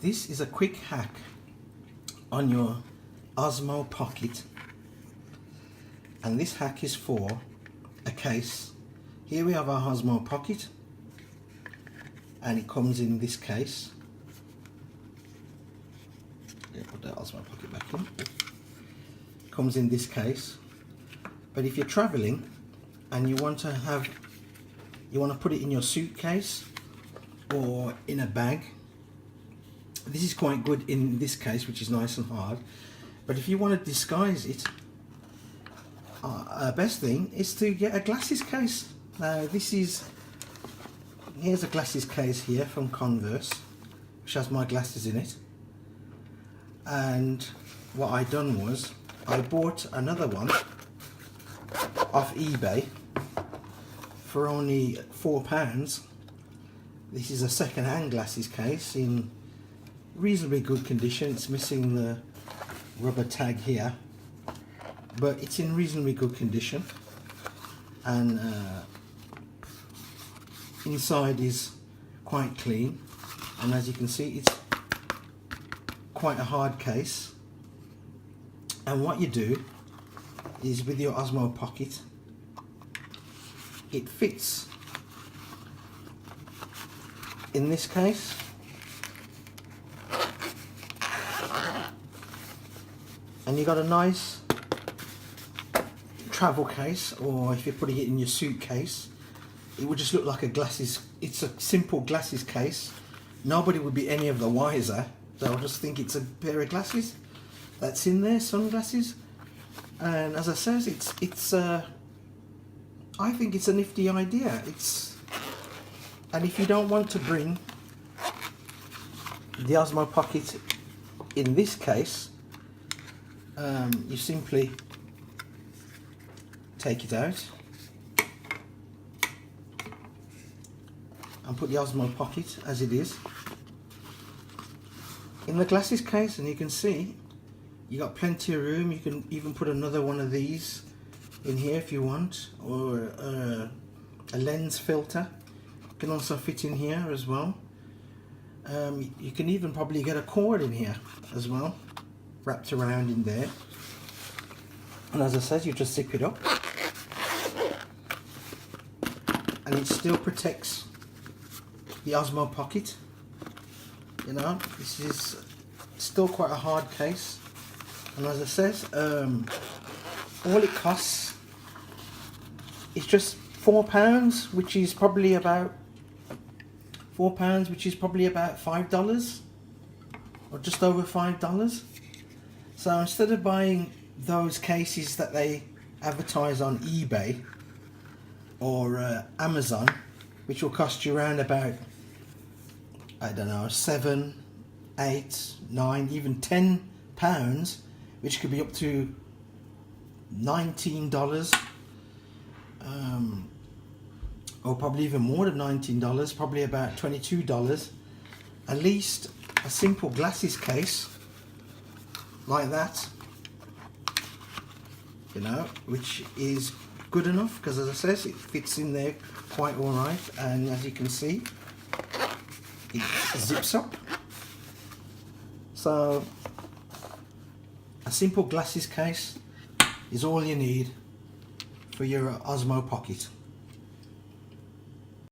This is a quick hack on your Osmo Pocket, and this hack is for a case. Here we have our Osmo Pocket, and it comes in this case. Put the Osmo Pocket back in. Comes in this case, but if you're traveling and you want to put it in your suitcase or in a bag, this is quite good in this case, which is nice and hard. But if you want to disguise it, best thing is to get a glasses case. Now here's a glasses case here from Converse, which has my glasses in it. And what I done was I bought another one off eBay for only £4. This is a second-hand glasses case in reasonably good condition. It's missing the rubber tag here, but it's in reasonably good condition, and inside is quite clean, and as you can see, it's quite a hard case. And what you do is, with your Osmo Pocket, it fits in this case, and you got a nice travel case, or if you're putting it in your suitcase, it would just look like a glasses. It's a simple glasses case. Nobody would be any of the wiser. They'll just think it's a pair of glasses that's in there, sunglasses. And as I says, I think it's a nifty idea. And if you don't want to bring the Osmo Pocket in this case, you simply take it out and put the Osmo Pocket as it is in the glasses case, and you can see you got plenty of room. You can even put another one of these in here if you want, or a lens filter can also fit in here as well. You can even probably get a cord in here as well, wrapped around in there. And as I said, you just zip it up, and it still protects the Osmo Pocket. You know, this is still quite a hard case, and as I says, all it costs is just £4, which is probably about $5, or just over $5. So instead of buying those cases that they advertise on eBay or Amazon, which will cost you around about, I don't know, £7, £8, £9, even £10, which could be up to $19, or probably even more than $19, probably about $22. At least a simple glasses case like that, you know, which is good enough, because as I says, it fits in there quite alright, and as you can see, it zips up. So a simple glasses case is all you need for your Osmo Pocket.